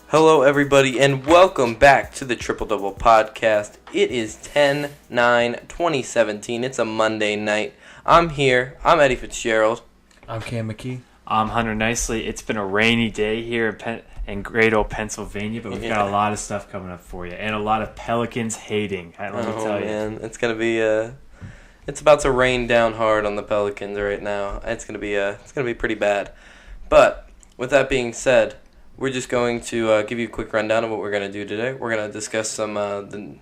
Hello, everybody, and welcome back to the Triple Double Podcast. It is 10/9/2017. It's a Monday night. I'm here. I'm Eddie Fitzgerald. I'm Cam McKee. I'm Hunter Nicely. It's been a rainy day here in great old Pennsylvania, but we've got a lot of stuff coming up for you, and a lot of Pelicans hating. Let me tell you. Man, it's gonna be it's about to rain down hard on the Pelicans right now. It's gonna be pretty bad. But with that being said, we're just going to give you a quick rundown of what we're going to do today. We're going to discuss some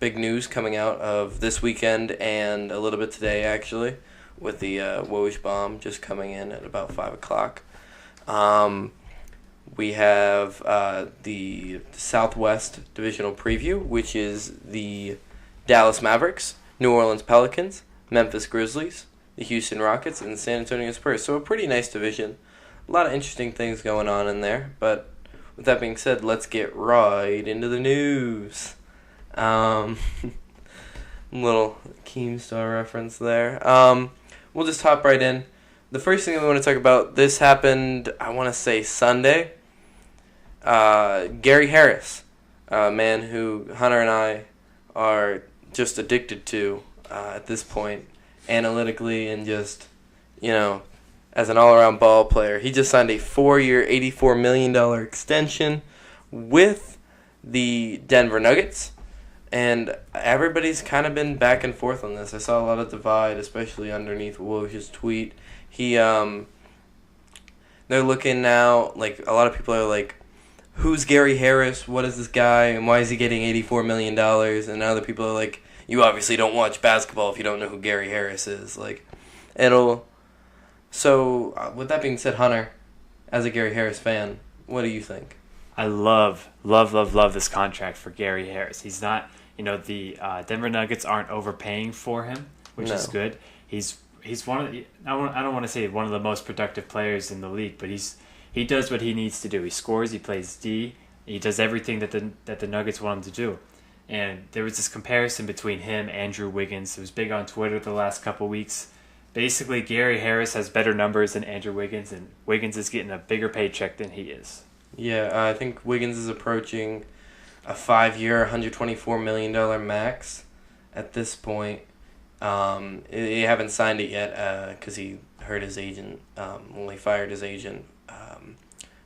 big news coming out of this weekend and a little bit today, actually, with the Woj bomb just coming in at about 5 o'clock. We have the Southwest Divisional Preview, which is the Dallas Mavericks, New Orleans Pelicans, Memphis Grizzlies, the Houston Rockets, and the San Antonio Spurs. So a pretty nice division. A lot of interesting things going on in there, but with that being said, let's get right into the news. Little Keemstar reference there. We'll just hop right in. The first thing we want to talk about, this happened, I want to say Sunday. Garry Harris, a man who Hunter and I are just addicted to at this point, analytically and just, as an all-around ball player. He just signed a 4-year, $84 million extension with the Denver Nuggets, and everybody's kind of been back and forth on this. I saw a lot of divide, especially underneath Woj's tweet. They're looking now, a lot of people are like, who's Garry Harris? What is this guy? And why is he getting $84 million? And other people are like, you obviously don't watch basketball if you don't know who Garry Harris is. So, with that being said, Hunter, as a Garry Harris fan, what do you think? I love this contract for Garry Harris. He's not, the Denver Nuggets aren't overpaying for him, which is good. He's one of the, I don't want to say one of the most productive players in the league, but he does what he needs to do. He scores, he plays D, he does everything that the Nuggets want him to do. And there was this comparison between him and Andrew Wiggins. It was big on Twitter the last couple weeks. Basically, Garry Harris has better numbers than Andrew Wiggins, and Wiggins is getting a bigger paycheck than he is. Yeah, I think Wiggins is approaching a 5-year, $124 million max at this point. He haven't signed it yet because he hurt his agent, he fired his agent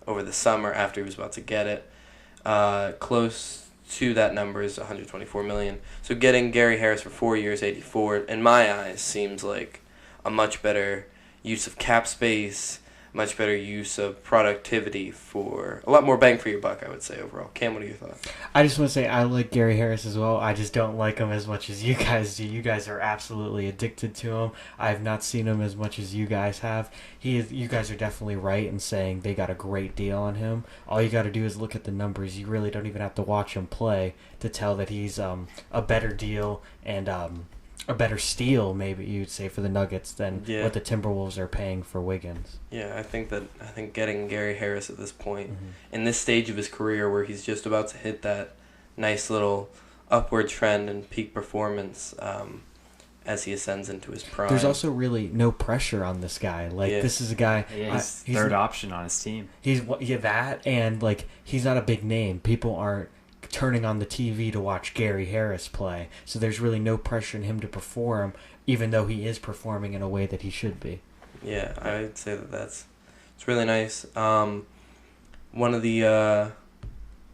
over the summer after he was about to get it. Close to that number is $124 million. So getting Garry Harris for 4 years, 84, in my eyes, seems like a much better use of cap space, much better use of productivity for a lot more bang for your buck, I would say, overall. Cam, what are your thoughts? I just want to say I like Garry Harris as well. I just don't like him as much as you guys do. You guys are absolutely addicted to him. I have not seen him as much as you guys have. You guys are definitely right in saying they got a great deal on him. All you got to do is look at the numbers. You really don't even have to watch him play to tell that he's a better deal and a better steal, maybe you'd say, for the Nuggets than what the Timberwolves are paying for Wiggins. Yeah, I think getting Garry Harris at this point, in this stage of his career where he's just about to hit that nice little upward trend and peak performance as he ascends into his prime. There's also really no pressure on this guy. This is a guy... Yeah, he's third option on his team. He's that, and he's not a big name. People aren't turning on the TV to watch Garry Harris play. So there's really no pressure on him to perform, even though he is performing in a way that he should be. Yeah, I'd say it's really nice. One of the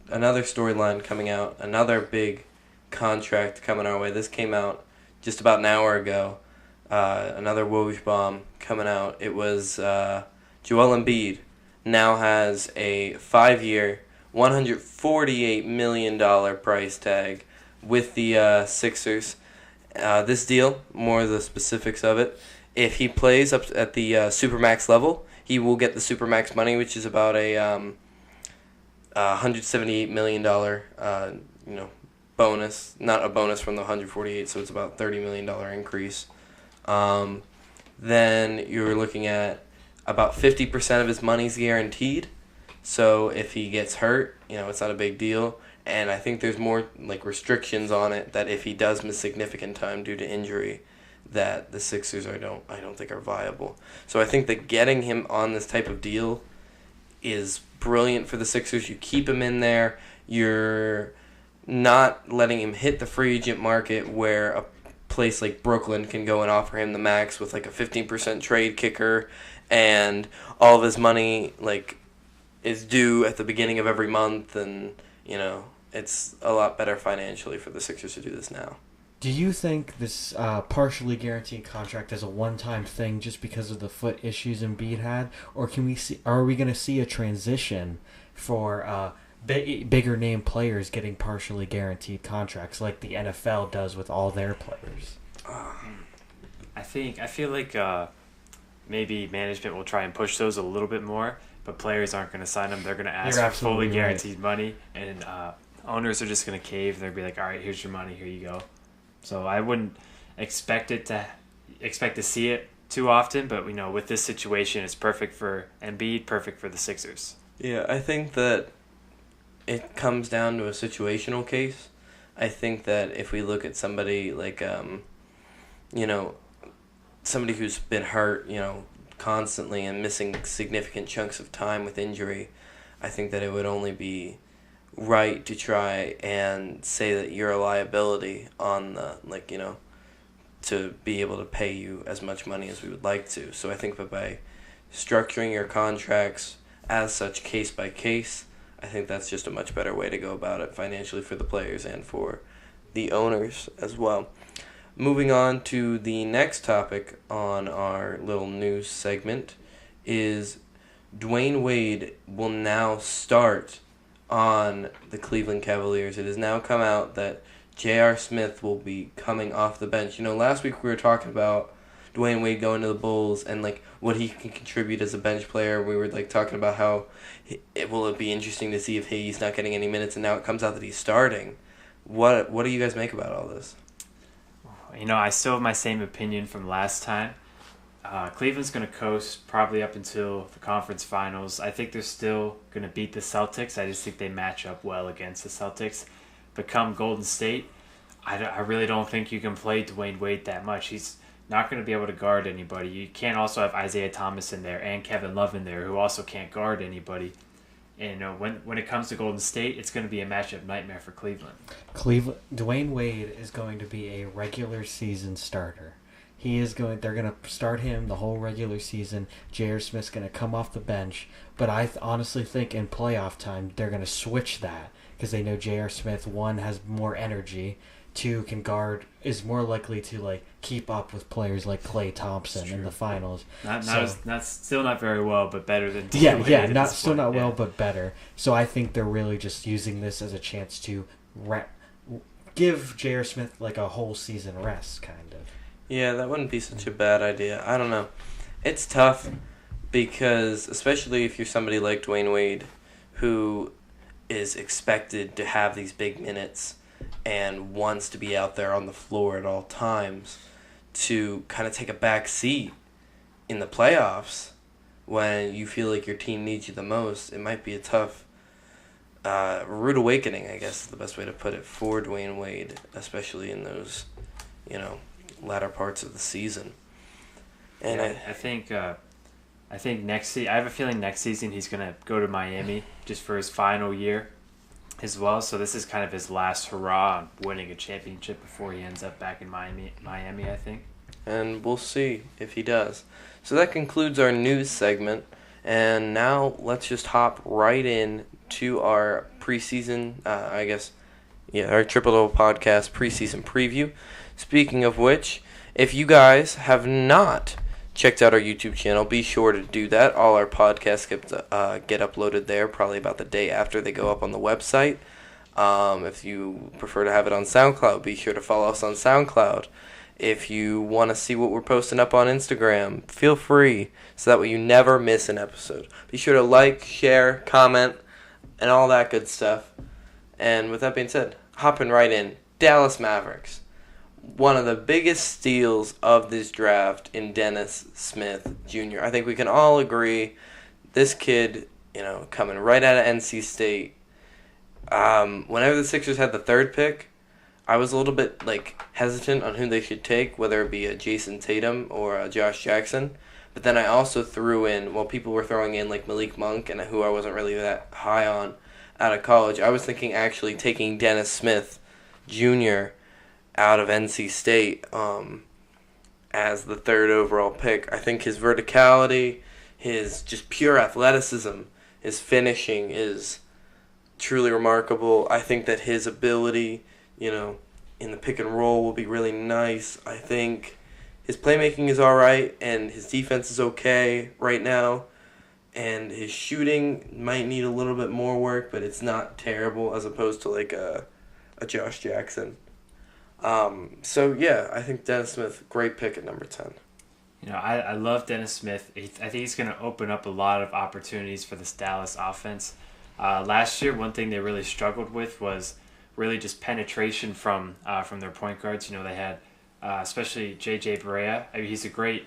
another storyline coming out, another big contract coming our way. This came out just about an hour ago. Another Woj bomb coming out. It was Joel Embiid now has a 5-year, $148 million price tag with the Sixers. This deal, more of the specifics of it, if he plays up at the Supermax level, he will get the Supermax money, which is about a $178 million bonus. Not a bonus from the 148, so it's about $30 million increase. Then you're looking at about 50% of his money's guaranteed. So if he gets hurt, it's not a big deal. And I think there's more restrictions on it that if he does miss significant time due to injury, that the Sixers I don't think are viable. So I think that getting him on this type of deal is brilliant for the Sixers. You keep him in there. You're not letting him hit the free agent market where a place like Brooklyn can go and offer him the max with like a 15% trade kicker, and all of his money like is due at the beginning of every month, and it's a lot better financially for the Sixers to do this now. Do you think this partially guaranteed contract is a one-time thing just because of the foot issues Embiid had, or are we going to see a transition for bigger name players getting partially guaranteed contracts like the NFL does with all their players? I feel like maybe management will try and push those a little bit more, but players aren't going to sign them. They're going to ask for fully guaranteed money, and owners are just going to cave, and they're going to be like, all right, here's your money, here you go. So I wouldn't expect to see it too often, but with this situation, it's perfect for Embiid, perfect for the Sixers. Yeah, I think that it comes down to a situational case. I think that if we look at somebody like, somebody who's been hurt, constantly and missing significant chunks of time with injury, I think that it would only be right to try and say that you're a liability on the, to be able to pay you as much money as we would like to. So I think that by structuring your contracts as such case by case, I think that's just a much better way to go about it financially for the players and for the owners as well. Moving on to the next topic on our little news segment is DWade will now start on the Cleveland Cavaliers. It has now come out that J.R. Smith will be coming off the bench. Last week we were talking about DWade going to the Bulls and what he can contribute as a bench player. We were talking about how it will be interesting to see if he's not getting any minutes, and now it comes out that he's starting. What do you guys make about all this? I still have my same opinion from last time. Cleveland's going to coast probably up until the conference finals. I think they're still going to beat the Celtics. I just think they match up well against the Celtics. But come Golden State, I really don't think you can play DWade that much. He's not going to be able to guard anybody. You can't also have Isaiah Thomas in there and Kevin Love in there, who also can't guard anybody. And when it comes to Golden State, it's going to be a matchup nightmare for Cleveland. DWade is going to be a regular season starter. They're going to start him the whole regular season. J.R. Smith's going to come off the bench. But I honestly think in playoff time, they're going to switch that because they know J.R. Smith, one, has more energy, two, can guard, is more likely to keep up with players like Klay Thompson in the finals. Not still not very well, but better than DWade. Not well, but better. So I think they're really just using this as a chance to give J.R. Smith a whole season rest, kind of. Yeah, that wouldn't be such a bad idea. I don't know. It's tough because, especially if you're somebody like DWade, who is expected to have these big minutes and wants to be out there on the floor at all times, to kind of take a back seat in the playoffs when you feel like your team needs you the most, it might be a tough rude awakening, I guess is the best way to put it, for DWade, especially in those, latter parts of the season. And I think next season, I have a feeling next season he's going to go to Miami just for his final year as well. So this is kind of his last hurrah on winning a championship before he ends up back in Miami, I think. And we'll see if he does. So that concludes our news segment. And now let's just hop right in to our preseason, our Triple Double Podcast preseason preview. Speaking of which, if you guys have not checked out our YouTube channel, be sure to do that. All our podcasts get uploaded there probably about the day after they go up on the website. If you prefer to have it on SoundCloud, be sure to follow us on SoundCloud. If you want to see what we're posting up on Instagram, feel free, so that way you never miss an episode. Be sure to like, share, comment, and all that good stuff. And with that being said, hopping right in, Dallas Mavericks. One of the biggest steals of this draft in Dennis Smith Jr. I think we can all agree this kid, coming right out of NC State. Whenever the Sixers had the third pick, I was a little bit hesitant on who they should take, whether it be a Jason Tatum or a Josh Jackson. But then I also threw in, while people were throwing in like Malik Monk, and who I wasn't really that high on out of college, I was thinking actually taking Dennis Smith Jr. out of NC State as the third overall pick. I think his verticality, his just pure athleticism, his finishing is truly remarkable. I think that his ability, in the pick and roll will be really nice. I think his playmaking is all right, and his defense is okay right now. And his shooting might need a little bit more work, but it's not terrible as opposed to like a Josh Jackson. So yeah, I think Dennis Smith, great pick at number 10. I love Dennis Smith. I think he's going to open up a lot of opportunities for this Dallas offense. Last year, one thing they really struggled with was really just penetration from their point guards. They had especially J.J. Barea. I mean, he's a great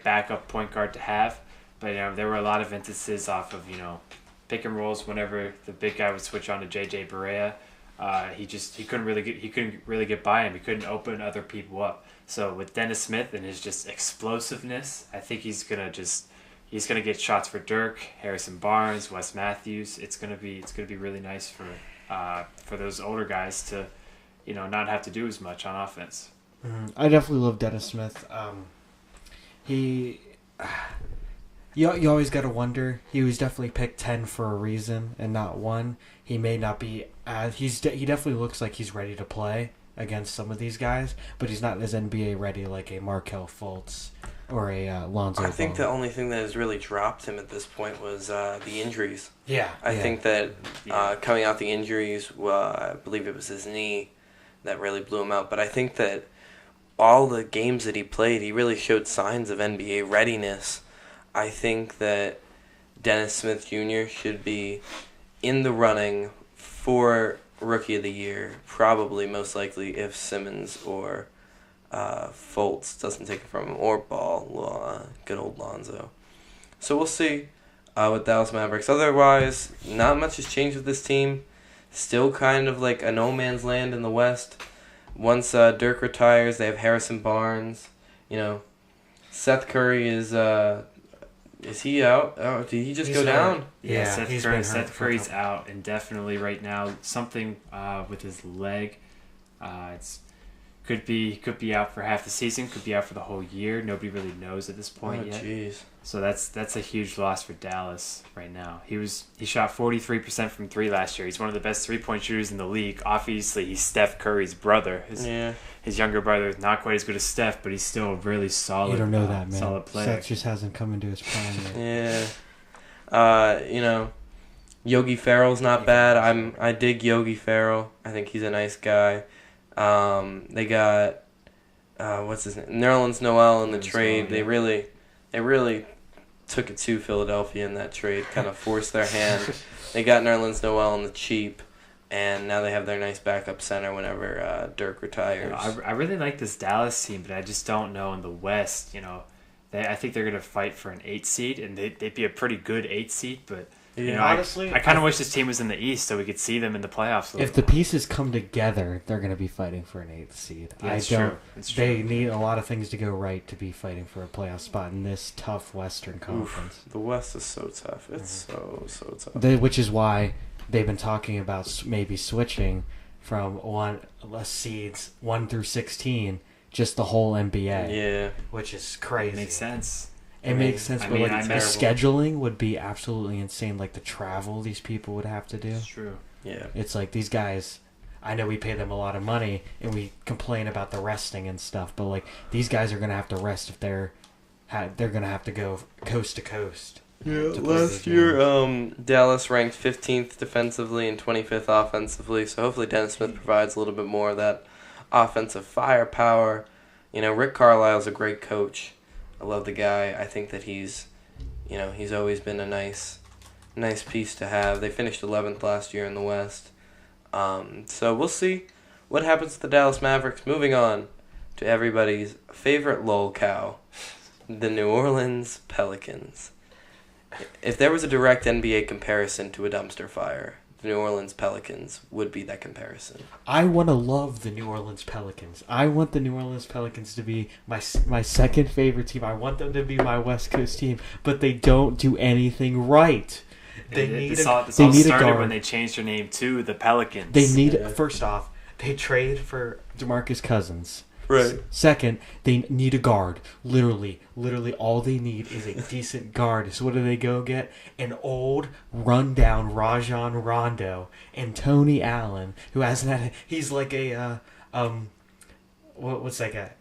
backup point guard to have, but there were a lot of instances off of pick and rolls whenever the big guy would switch on to J.J. Barea. He couldn't really get by him. He couldn't open other people up. So with Dennis Smith and his just explosiveness, I think he's gonna get shots for Dirk, Harrison Barnes, Wes Matthews. It's gonna be really nice for those older guys to not have to do as much on offense. I definitely love Dennis Smith. You always got to wonder. He was definitely picked 10 for a reason and not 1. He may not be as he definitely looks like he's ready to play against some of these guys, but he's not as NBA ready like a Markelle Fultz or a Lonzo. I think Ball. the only thing that has really dropped him at this point was the injuries. Yeah, I think that coming out the injuries, I believe it was his knee that really blew him out. But I think that all the games that he played, he really showed signs of NBA readiness. I think that Dennis Smith Jr. should be in the running for Rookie of the Year, probably most likely if Simmons or Fultz doesn't take it from him, or Ball, good old Lonzo. So we'll see with Dallas Mavericks. Otherwise, not much has changed with this team. Still kind of like a no man's land in the West. Once Dirk retires, they have Harrison Barnes. Seth Curry is he out? Oh, did he just go down? Yeah, Seth Curry's out indefinitely right now. Something with his leg. Could be out for half the season. Could be out for the whole year. Nobody really knows at this point yet. Jeez. So that's a huge loss for Dallas right now. He shot 43% from 3 last year. He's one of the best 3-point shooters in the league. Obviously, he's Steph Curry's brother. His younger brother is not quite as good as Steph, but he's still a really solid. You don't know that, man. Solid player. Steph just hasn't come into his prime yet. Yeah. Yogi Ferrell's not bad. I dig Yogi Ferrell. I think he's a nice guy. They got what's his name? Nerlens Noel in the trade. They really took it to Philadelphia in that trade. Kind of forced their hand. They got Nerlens Noel on the cheap, and now they have their nice backup center whenever Dirk retires. I really like this Dallas team, but I just don't know in the West. I think they're gonna fight for an 8 seed, and they'd be a pretty good 8 seed, but. Honestly, I kind of wish this team was in the East so we could see them in the playoffs. If the pieces come together, they're going to be fighting for an 8th seed. Yeah, true. They need a lot of things to go right to be fighting for a playoff spot in this tough Western Conference. The West is so tough. It's so tough. Which is why they've been talking about maybe switching from seeds 1 through 16, just the whole NBA. Yeah, which is crazy. Makes sense. It makes sense, but the scheduling would be absolutely insane. Like the travel these people would have to do. It's true. Yeah. It's like these guys, I know we pay them a lot of money and we complain about the resting and stuff, but like these guys are going to have to rest if they're going to have to go coast to coast. Yeah, last year Dallas ranked 15th defensively and 25th offensively, so hopefully Dennis Smith provides a little bit more of that offensive firepower. Rick Carlisle's a great coach. I love the guy. I think that he's always been a nice piece to have. They finished 11th last year in the West. So we'll see what happens to the Dallas Mavericks. Moving on to everybody's favorite lol cow, the New Orleans Pelicans. If there was a direct NBA comparison to a dumpster fire, the New Orleans Pelicans would be that comparison. I want to love the New Orleans Pelicans. I want the New Orleans Pelicans to be my second favorite team. I want them to be my West Coast team, but they don't do anything right. This all started when they changed their name to the Pelicans. They need first off, they trade for DeMarcus Cousins. Right. Second, they need a guard. Literally, all they need is a decent guard. So what do they go get? An old, rundown Rajon Rondo and Tony Allen, who hasn't had. He's like a what's that guy?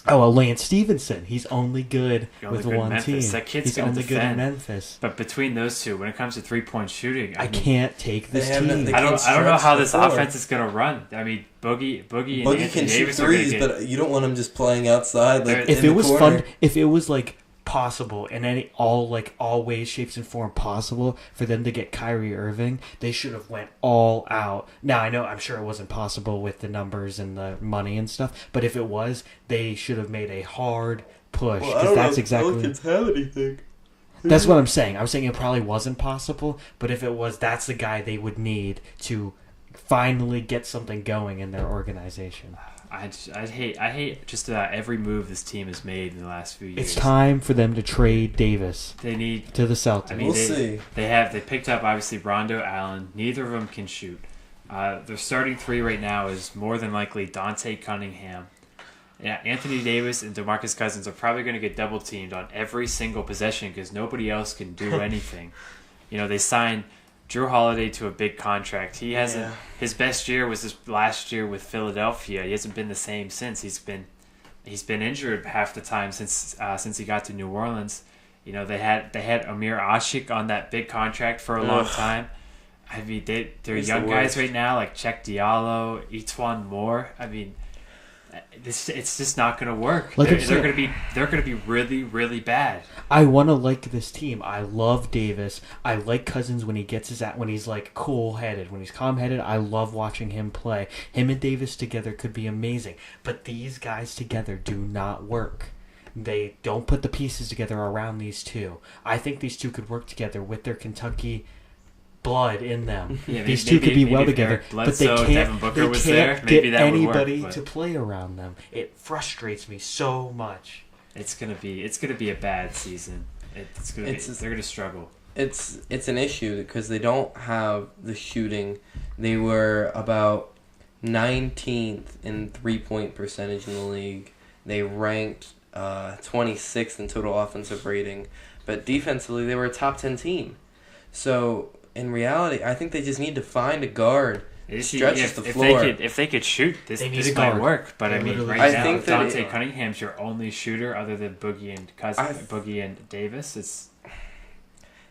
A Lance Stevenson. He's only good with one team. That kid's He's only good in Memphis. But between those two, when it comes to 3-point shooting, I mean, can't take this team. I don't know how this offense is going to run. I mean, Boogie and Anthony can shoot Davis threes, but you don't want him just playing outside. Like if it was fun, if it was like possible in all ways, shapes, and form possible for them to get Kyrie Irving, they should have went all out. Now I'm sure it wasn't possible with the numbers and the money and stuff, but if it was, they should have made a hard push. Well, that's exactly. Pelicans have anything. That's what I'm saying. I'm saying it probably wasn't possible, but if it was, that's the guy they would need to finally get something going in their organization. I hate just about every move this team has made in the last few years. It's time for them to trade Davis. They need to the Celtics. I mean, we'll see. They picked up obviously Rondo, Allen. Neither of them can shoot. Their starting three right now is more than likely Dante Cunningham. Yeah, Anthony Davis and DeMarcus Cousins are probably going to get double teamed on every single possession because nobody else can do anything. They signed Drew Holiday to a big contract. He hasn't. His best year was this last year with Philadelphia. He hasn't been the same since. He's been injured half the time since he got to New Orleans. They had Amir Ashik on that big contract for a long time. I mean, they're young guys right now like Cheikh Diallo, Etuan Moore. I mean, it's just not going to work. They're going to be really, really bad. I want to like this team. I love Davis. I like Cousins when he's like cool-headed. When he's calm-headed, I love watching him play. Him and Davis together could be amazing. But these guys together do not work. They don't put the pieces together around these two. I think these two could work together with their Kentucky blood in them. Yeah, these two could be well together, but they can't get anybody to play around them. It frustrates me so much. It's gonna be a bad season. They're gonna struggle. It's an issue because they don't have the shooting. They were about 19th in 3-point percentage in the league. They ranked 26th in total offensive rating, but defensively they were a top 10 team. So in reality, I think they just need to find a guard that stretches the floor. If they could shoot, this might work. But I mean, right now, Dante Cunningham's your only shooter other than Boogie and Davis.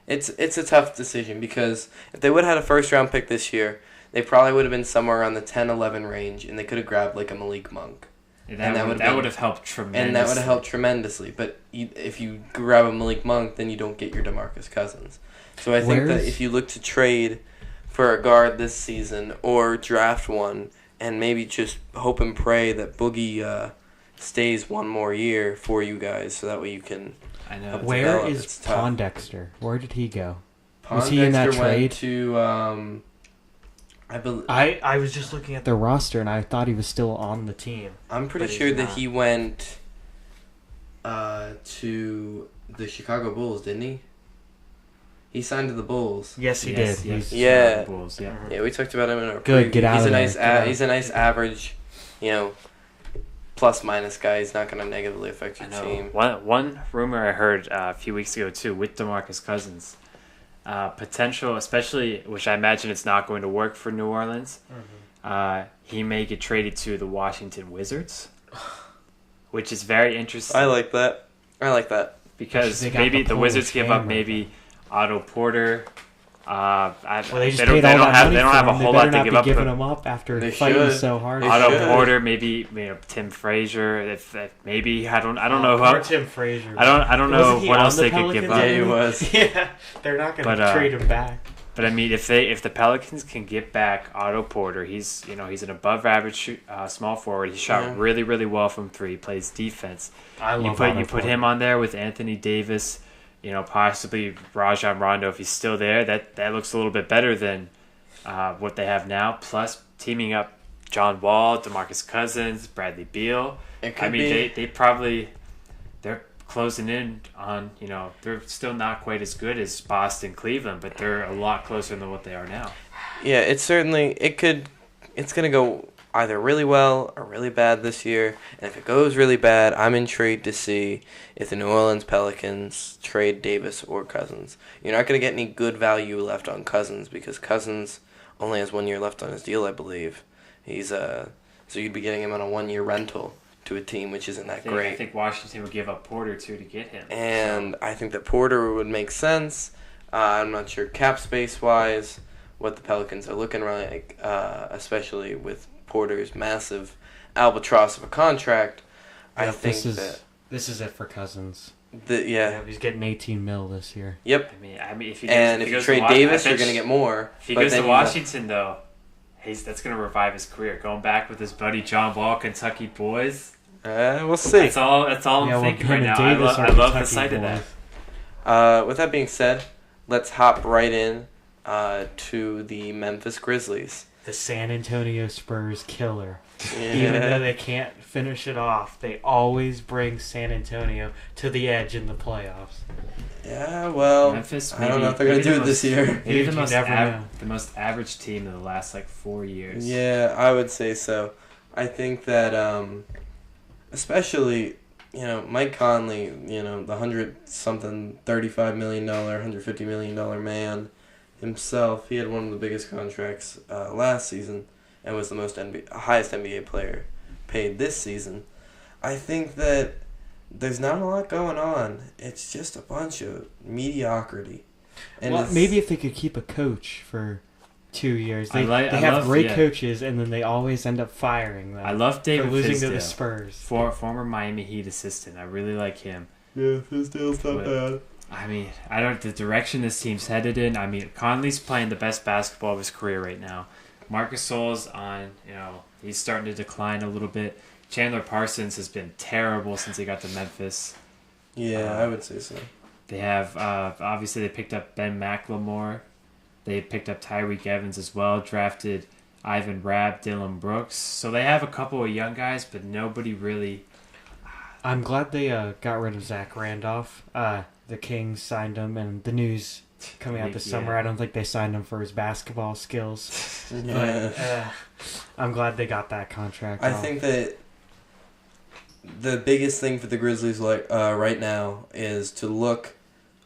It's a tough decision because if they would have had a first-round pick this year, they probably would have been somewhere around the 10-11 range, and they could have grabbed like a Malik Monk. That would have helped tremendously. And that would have helped tremendously. But if you grab a Malik Monk, then you don't get your DeMarcus Cousins. So I think that if you look to trade for a guard this season or draft one and maybe just hope and pray that Boogie stays one more year for you guys so that way you can Where is Pondexter? Where did he go? Was he in that trade? Went to, I was just looking at their roster and I thought he was still on the team. I'm pretty sure that he went to the Chicago Bulls, didn't he? He signed to the Bulls. Yes, he did. Yeah. The Bulls, yeah. Yeah, we talked about him in our Good, get out of there. He's a nice average, plus-minus guy. He's not going to negatively affect your team. One rumor I heard a few weeks ago, too, with DeMarcus Cousins, potential, especially, which I imagine it's not going to work for New Orleans, he may get traded to the Washington Wizards, which is very interesting. I like that. Because maybe the Wizards give up maybe Otto Porter. They don't have a whole lot to give up. Giving them up after fighting so hard. Otto Porter, maybe Tim Frazier. If maybe I don't know who. Tim Frazier. I don't know what else they could give up. Yeah, he was. Yeah, they're not going to trade him back. But I mean, if the Pelicans can get back Otto Porter, he's an above average small forward. He shot really, really well from three. Plays defense. You put him on there with Anthony Davis. Possibly Rajon Rondo if he's still there. That looks a little bit better than what they have now, plus teaming up John Wall, DeMarcus Cousins, Bradley Beal. They're closing in on, they're still not quite as good as Boston, Cleveland, but they're a lot closer than what they are now. Yeah, it's going to go either really well or really bad this year. And if it goes really bad, I'm intrigued to see if the New Orleans Pelicans trade Davis or Cousins. You're not going to get any good value left on Cousins because Cousins only has 1 year left on his deal, I believe. So you'd be getting him on a 1 year rental to a team which isn't that great. I think Washington would give up Porter too to get him. And I think that Porter would make sense. I'm not sure cap space wise what the Pelicans are looking like, especially with Porter's massive albatross of a contract. I think this is it for Cousins. He's getting $18 million this year. Yep. I mean, if you trade Davis, you're going to get more. If he goes to Washington, though, that's going to revive his career. Going back with his buddy John Wall, Kentucky boys. We'll see. That's all I'm thinking right now. I love the sight of that. With that being said, let's hop right in to the Memphis Grizzlies. The San Antonio Spurs killer. Yeah. Even though they can't finish it off, they always bring San Antonio to the edge in the playoffs. Yeah, well, Memphis, I don't know if they're going to do it this year. Maybe the most average team in the last 4 years. Yeah, I would say so. I think that, especially, Mike Conley, the $35 million, $150 million man himself, he had one of the biggest contracts last season and was the highest NBA player paid this season. I think that there's not a lot going on. It's just a bunch of mediocrity. And maybe if they could keep a coach for 2 years. They have great coaches, and then they always end up firing them. I love David losing Fizdale, to the Spurs. Former Miami Heat assistant. I really like him. Yeah, Fizdale's not bad. I mean, the direction this team's headed in. I mean, Conley's playing the best basketball of his career right now. Marcus Gasol's on, he's starting to decline a little bit. Chandler Parsons has been terrible since he got to Memphis. Yeah, I would say so. They have, obviously, they picked up Ben McLemore. They picked up Tyreek Evans as well, drafted Ivan Rabb, Dylan Brooks. So they have a couple of young guys, but nobody really... I'm glad they got rid of Zach Randolph. The Kings signed him, and the news coming out this summer, I don't think they signed him for his basketball skills. Yeah. But I'm glad they got that contract. I think that the biggest thing for the Grizzlies right now is to look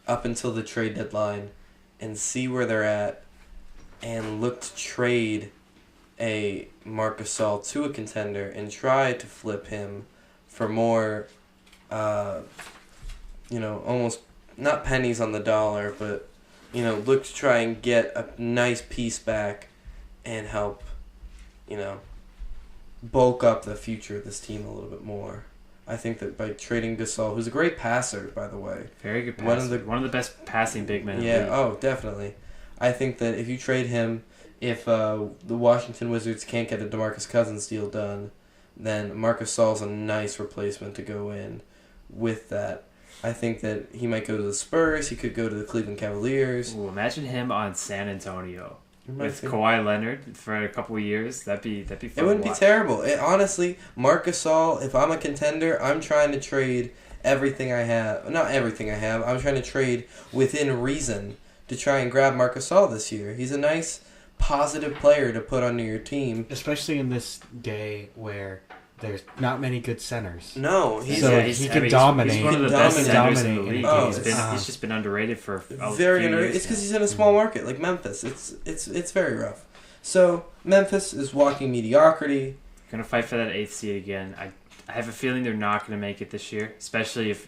up until the trade deadline and see where they're at and look to trade a Marc Gasol to a contender and try to flip him for more, almost not pennies on the dollar, but, look to try and get a nice piece back and help, bulk up the future of this team a little bit more. I think that by trading Gasol, who's a great passer, by the way. Very good passer. One of the best passing big men. Yeah, definitely. I think that if you trade him, if the Washington Wizards can't get a DeMarcus Cousins deal done, then Marc Gasol's a nice replacement to go in with that. I think that he might go to the Spurs. He could go to the Cleveland Cavaliers. Ooh, imagine him on San Antonio with Kawhi Leonard for a couple of years. That'd be fun. It wouldn't be terrible. Honestly, Marc Gasol, if I'm a contender, I'm trying to trade everything I have. Not everything I have. I'm trying to trade within reason to try and grab Marc Gasol this year. He's a nice, positive player to put onto your team. Especially in this day where there's not many good centers. No, he can dominate. He's one of the best centers in the league. He's just been underrated for very underrated. It's because he's in a small market like Memphis. It's very rough. So Memphis is walking mediocrity. Gonna fight for that 8th seed again. I have a feeling they're not gonna make it this year, especially if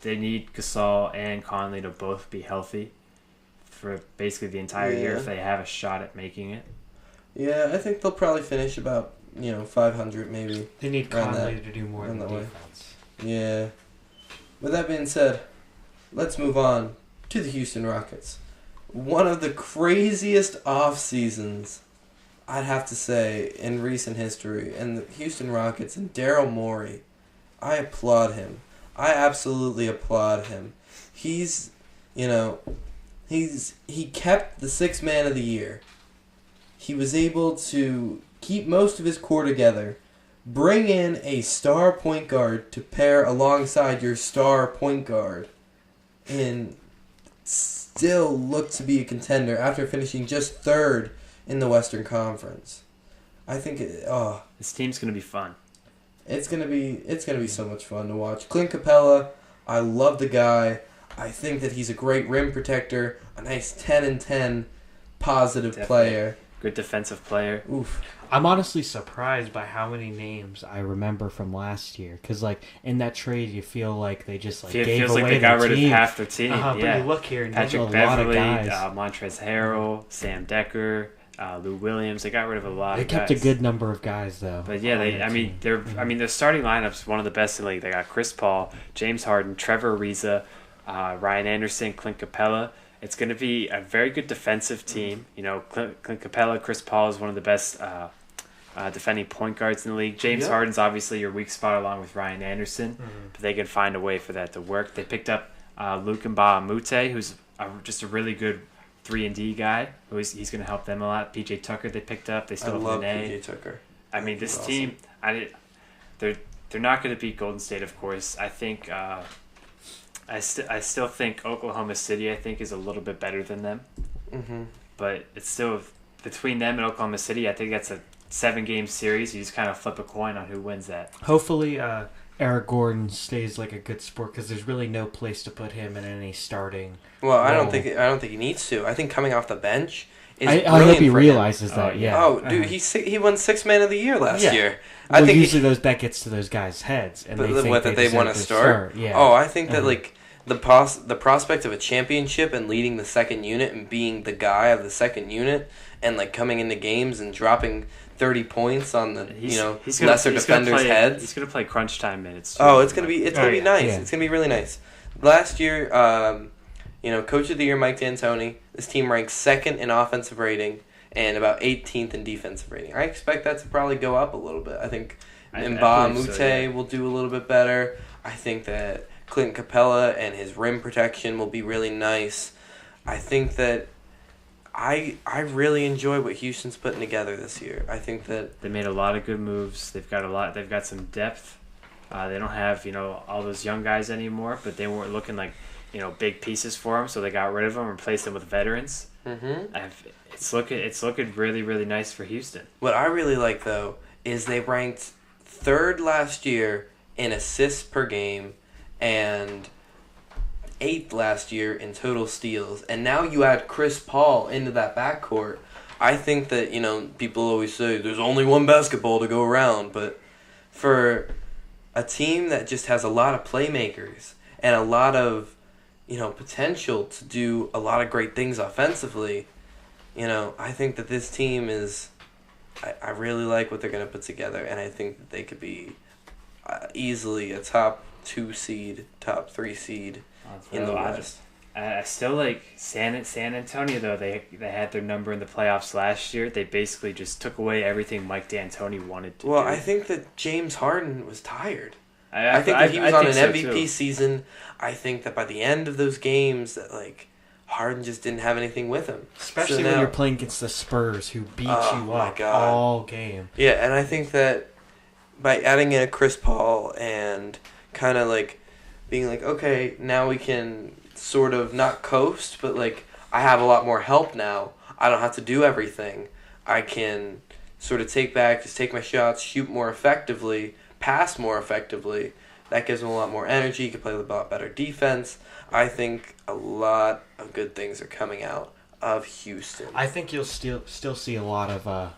they need Gasol and Conley to both be healthy for basically the entire year if they have a shot at making it. Yeah, I think they'll probably finish about 500 maybe. They need Conley to do more in the defense. Yeah. With that being said, let's move on to the Houston Rockets. One of the craziest off seasons, I'd have to say, in recent history. And the Houston Rockets and Daryl Morey, I applaud him. I absolutely applaud him. He kept the 6th man of the year he was able to keep most of his core together, bring in a star point guard to pair alongside your star point guard, and still look to be a contender after finishing just third in the Western Conference. I think this team's gonna be fun. It's gonna be so much fun to watch. Clint Capella, I love the guy. I think that he's a great rim protector, a nice 10-10 positive player. Good defensive player. Oof. I'm honestly surprised by how many names I remember from last year. Because, like, in that trade, you feel like they just, like, gave feels away like they got rid team. of half their team. But you look here and there's a Patrick lot of Beverly, guys. Montrezl Harrell, Sam Decker, Lou Williams. They got rid of a lot They of guys. kept a good number of guys, though. But yeah, their starting lineup's one of the best in the league. They got Chris Paul, James Harden, Trevor Ariza, Ryan Anderson, Clint Capella. It's going to be a very good defensive team. You know, Clint Capella, Chris Paul is one of the best defending point guards in the league. James Harden's obviously your weak spot along with Ryan Anderson, but they can find a way for that to work. They picked up Luke Mbah-a-Moute, who's just a really good 3-and-D guy. He's going to help them a lot. PJ Tucker they picked up. They still have Janayne. PJ Tucker. I mean, this team, they're not going to beat Golden State, of course. I think I still think Oklahoma City, I think, is a little bit better than them. Mm-hmm. But it's still, between them and Oklahoma City, I think that's a 7-game series. You just kind of flip a coin on who wins that. Hopefully, Eric Gordon stays like a good sport because there's really no place to put him in any starting. Well, I don't think he needs to. I think coming off the bench is I brilliant hope he for realizes him. that. Yeah. Oh, dude, he won 6th Man of the Year last year. Well, I think usually that gets to those guys' heads, and they think they want to start. Yeah. Oh, I think that like the prospect of a championship and leading the second unit and being the guy of the second unit and like coming into games and dropping 30 points on the lesser defenders' heads. He's gonna play crunch time minutes. Oh, it's gonna be nice. Yeah. It's gonna be really nice. Last year, Coach of the Year Mike D'Antoni. This team ranks 2nd in offensive rating and about 18th in defensive rating. I expect that to probably go up a little bit. I think Mbah-a-Moute will do a little bit better. I think that Clint Capella and his rim protection will be really nice. I think that I really enjoy what Houston's putting together this year. I think that they made a lot of good moves. They've got some depth. They don't have all those young guys anymore, but they weren't looking like big pieces for them, so they got rid of them and replaced them with veterans. Mm-hmm. It's looking really, really nice for Houston. What I really like though is they ranked 3rd last year in assists per game and 8th last year in total steals, and now you add Chris Paul into that backcourt. I think that people always say there's only one basketball to go around, but for a team that just has a lot of playmakers and a lot of potential to do a lot of great things offensively, I think that this team is I really like what they're going to put together, and I think that they could be easily a top 2 seed, top 3 seed in the West. I still like San Antonio, though. They had their number in the playoffs last year. They basically just took away everything Mike D'Antoni wanted to do. Well, I think that James Harden was tired. I think that he was on an MVP season. I think that by the end of those games that Harden just didn't have anything with him. Especially when you're playing against the Spurs who beat you up all game. Yeah, and I think that by adding in a Chris Paul and kind of being okay, now we can sort of not coast, but I have a lot more help now. I don't have to do everything. I can sort of take my shots, shoot more effectively, pass more effectively. That gives him a lot more energy. He can play a lot better defense. I think a lot of good things are coming out of Houston. I think you'll still see a lot of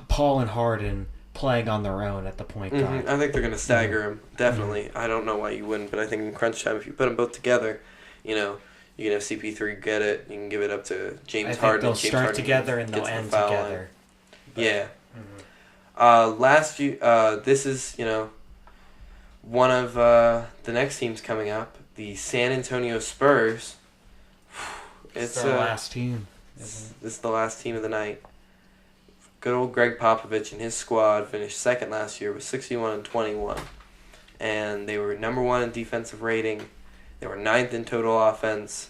Paul and Harden playing on their own at the point guard. Mm-hmm. I think they're going to stagger him, definitely. Mm-hmm. I don't know why you wouldn't, but I think in crunch time, if you put them both together, you can have CP3 get it. You can give it up to James Harden. They'll start together and they'll end together. Yeah. Mm-hmm. This is, one of the next teams coming up, the San Antonio Spurs. It's the last team. This is the last team of the night. Good old Greg Popovich and his squad finished 2nd last year with 61-21. And they were number 1 in defensive rating. They were 9th in total offense.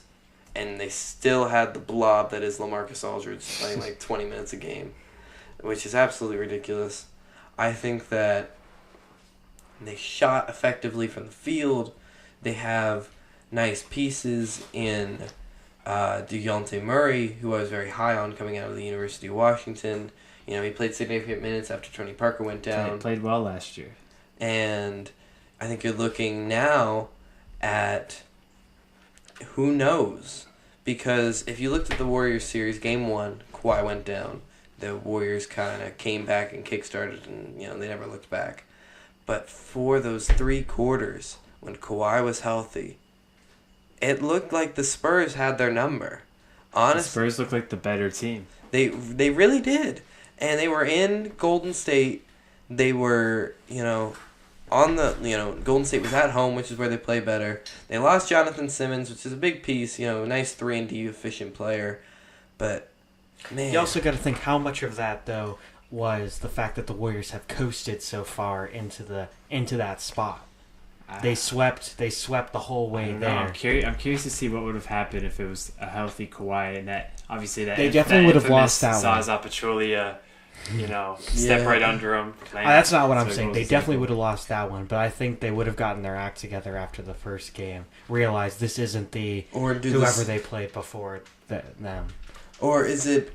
and they still had the blob that is LaMarcus Aldridge playing like 20 minutes a game, which is absolutely ridiculous. I think that they shot effectively from the field. They have nice pieces in DeJounte Murray, who I was very high on coming out of the University of Washington. You know, he played significant minutes after Tony Parker went down. He played well last year. And I think you're looking now at who knows. Because if you looked at the Warriors series, Game 1, Kawhi went down. The Warriors kind of came back and kickstarted, and they never looked back. But for those 3 quarters, when Kawhi was healthy, it looked like the Spurs had their number. Honestly, the Spurs looked like the better team. They really did. And they were in Golden State. They were, on the, Golden State was at home, which is where they play better. They lost Jonathan Simmons, which is a big piece, nice 3-and-D efficient player. But, man. You also got to think how much of that, though, was the fact that the Warriors have coasted so far into that spot. They swept the whole way there. I'm curious to see what would have happened if it was a healthy Kawhi, and that obviously they definitely would have lost that one. Zaza Pachulia, step right under him. That's not what I'm saying. They definitely would have lost that one, but I think they would have gotten their act together after the first game. Realized this isn't whoever they played before them. Or is it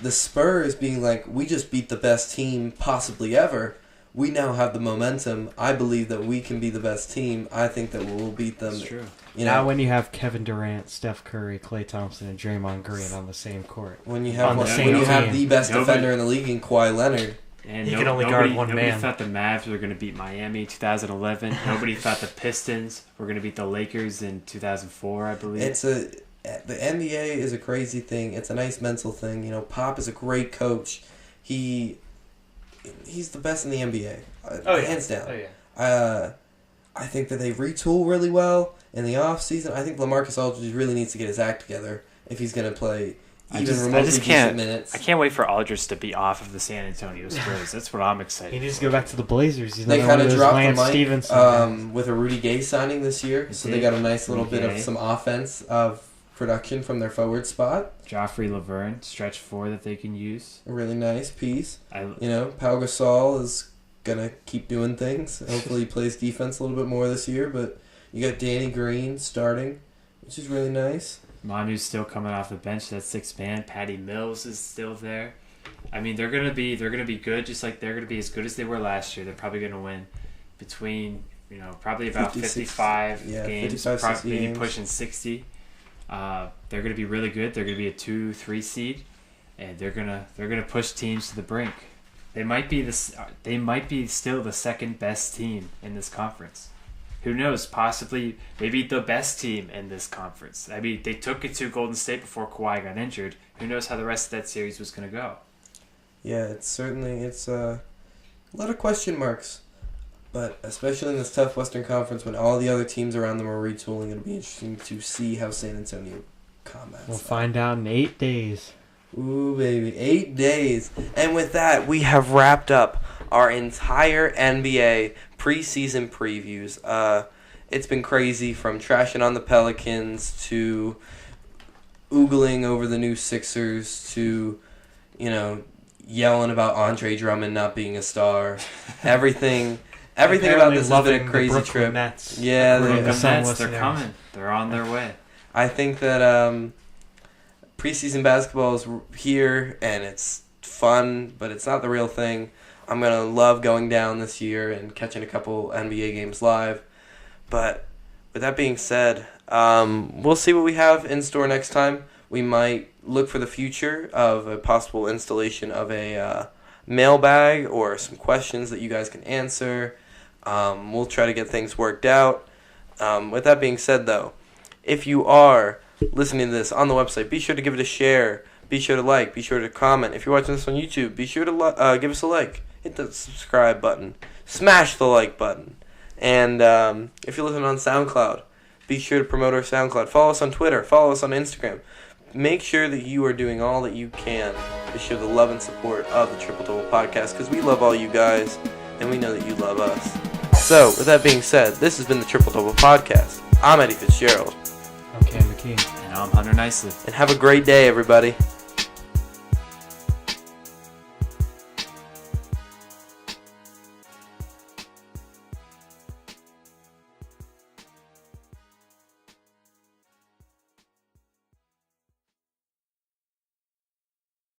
the Spurs being like, we just beat the best team possibly ever. We now have the momentum. I believe that we can be the best team. I think that we'll beat them. That's true. Now when you have Kevin Durant, Steph Curry, Klay Thompson, and Draymond Green on the same court. When you have the best defender in the league in Kawhi Leonard. And he can only guard one man. Nobody thought the Mavs were going to beat Miami in 2011. Nobody thought the Pistons were going to beat the Lakers in 2004, I believe. The NBA is a crazy thing. It's a nice mental thing. Pop is a great coach. He's the best in the NBA, hands down. Oh, yeah. I think that they retool really well in the off season. I think LaMarcus Aldridge really needs to get his act together if he's going to play remotely decent minutes. I can't wait for Aldridge to be off of the San Antonio Spurs. That's what I'm excited. He needs to go back to the Blazers. They kind of dropped the mic with a Rudy Gay signing this year, so they got a nice little bit of some offense of production from their forward spot. Joffrey Laverne, stretch 4 that they can use. A really nice piece. Pau Gasol is going to keep doing things. Hopefully he plays defense a little bit more this year, but you got Danny Green starting, which is really nice. Manu's still coming off the bench. That's 6th man. Patty Mills is still there. I mean, they're gonna be good, just like they're gonna be as good as they were last year. They're probably gonna win between probably about 55 games, probably maybe pushing 60. They're going to be really good. They're going to be a 2-3 seed, and they're gonna push teams to the brink. They might be still the second best team in this conference. Who knows? Possibly, maybe the best team in this conference. I mean, they took it to Golden State before Kawhi got injured. Who knows how the rest of that series was going to go? Yeah, it's a lot of question marks. But especially in this tough Western Conference when all the other teams around them are retooling, it'll be interesting to see how San Antonio combats. We'll find out in 8 days. Ooh, baby. 8 days. And with that, we have wrapped up our entire NBA preseason previews. It's been crazy, from trashing on the Pelicans to oogling over the new Sixers to, yelling about Andre Drummond not being a star. Everything about this has been a crazy trip. Nets. Yeah, the Nets, they're coming. They're on their way. I think that preseason basketball is here, and it's fun, but it's not the real thing. I'm going to love going down this year and catching a couple NBA games live. But with that being said, we'll see what we have in store next time. We might look for the future of a possible installation of a mailbag or some questions that you guys can answer. We'll try to get things worked out. With that being said, though, if you are listening to this on the website, be sure to give it a share. Be sure to like. Be sure to comment. If you're watching this on YouTube, be sure to give us a like. Hit the subscribe button. Smash the like button. And if you're listening on SoundCloud, be sure to promote our SoundCloud. Follow us on Twitter. Follow us on Instagram. Make sure that you are doing all that you can to show the love and support of the Triple Double Podcast, because we love all you guys, and we know that you love us. So, with that being said, this has been the Triple Double Podcast. I'm Eddie Fitzgerald. I'm Cam 13. And I'm Hunter Nicely. And have a great day, everybody.